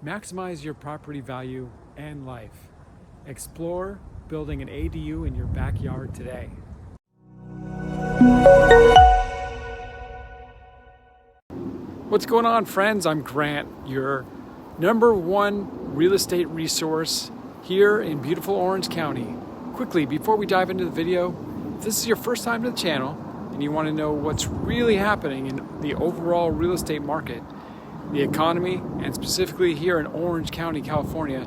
Maximize your property value and life. Explore building an ADU in your backyard today. What's going on, friends? I'm Grant, your #1 real estate resource here in beautiful Orange County. Quickly, before we dive into the video, if this is your first time to the channel and you want to know what's really happening in the overall real estate market, the economy, and specifically here in Orange County, California,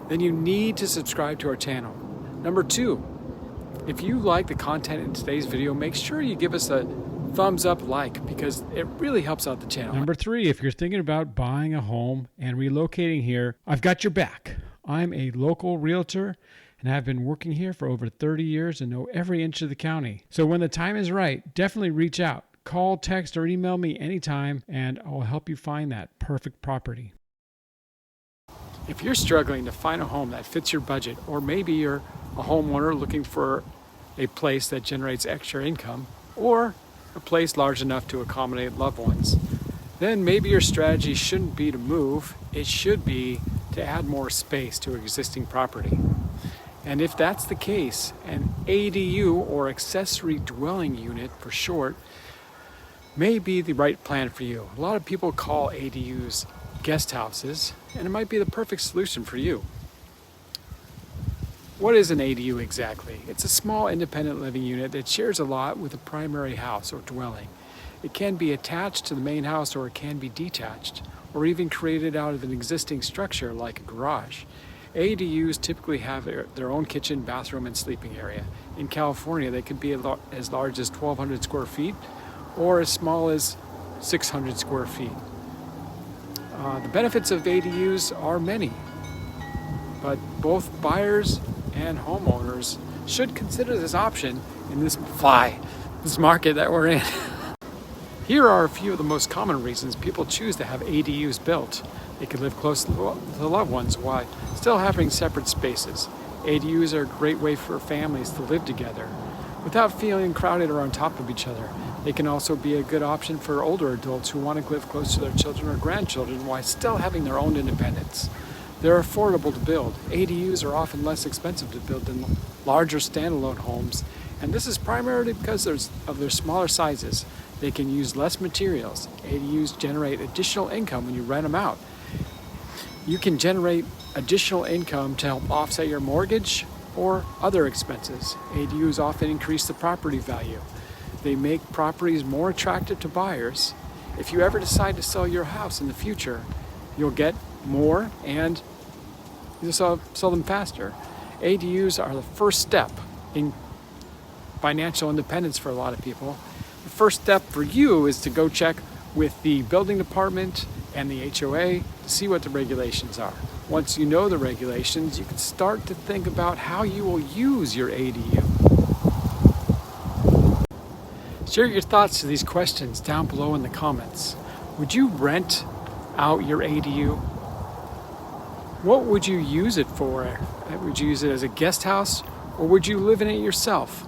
then you need to subscribe to our channel. #2, if you like the content in today's video, make sure you give us a thumbs up because it really helps out the channel. #3, if you're thinking about buying a home and relocating here, I've got your back. I'm a local realtor and have been working here for over 30 years and know every inch of the county. So when the time is right, definitely reach out. Call, text, or email me anytime, and I'll help you find that perfect property. If you're struggling to find a home that fits your budget, or maybe you're a homeowner looking for a place that generates extra income, or a place large enough to accommodate loved ones, then maybe your strategy shouldn't be to move. It should be to add more space to existing property. And if that's the case, an ADU, or accessory dwelling unit for short, may be the right plan for you. A lot of people call ADUs guest houses, and it might be the perfect solution for you. What is an ADU exactly? It's a small independent living unit that shares a lot with a primary house or dwelling. It can be attached to the main house, or it can be detached, or even created out of an existing structure like a garage. ADUs typically have their own kitchen, bathroom, and sleeping area. In California, they can be as large as 1,200 square feet or as small as 600 square feet. The benefits of ADUs are many, but both buyers and homeowners should consider this option in this market that we're in. Here are a few of the most common reasons people choose to have ADUs built. They can live close to loved ones while still having separate spaces. ADUs are a great way for families to live together without feeling crowded or on top of each other. They can also be a good option for older adults who want to live close to their children or grandchildren while still having their own independence. They're affordable to build. ADUs are often less expensive to build than larger standalone homes, and this is primarily because of their smaller sizes. They can use less materials. ADUs generate additional income when you rent them out. You can generate additional income to help offset your mortgage or other expenses. ADUs often increase the property value. They make properties more attractive to buyers. If you ever decide to sell your house in the future, you'll get more and you'll sell them faster. ADUs are the first step in financial independence for a lot of people. The first step for you is to go check with the building department and the HOA to see what the regulations are. Once you know the regulations, you can start to think about how you will use your ADU. Share your thoughts to these questions down below in the comments. Would you rent out your ADU? What would you use it for? Would you use it as a guest house, or would you live in it yourself?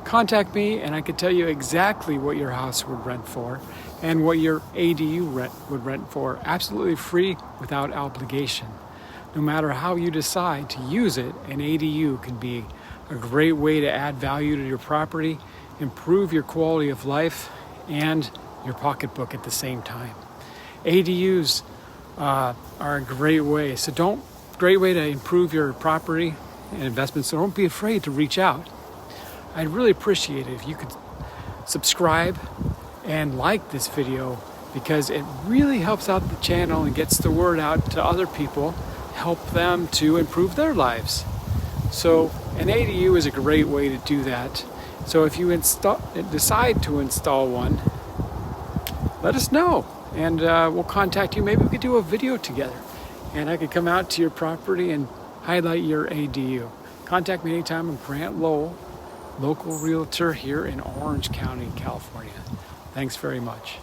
Contact me and I could tell you exactly what your house would rent for and what your ADU would rent for, absolutely free, without obligation. No matter how you decide to use it, an ADU can be a great way to add value to your property, improve your quality of life, and your pocketbook at the same time. ADUs are a great way to improve your property and investments, so don't be afraid to reach out. I'd really appreciate it if you could subscribe and like this video, because it really helps out the channel and gets the word out to other people, help them to improve their lives. So an ADU is a great way to do that. So if you decide to install one, let us know and we'll contact you. Maybe we could do a video together and I could come out to your property and highlight your ADU. Contact me anytime. I'm Grant Lowell, local realtor here in Orange County, California. Thanks very much.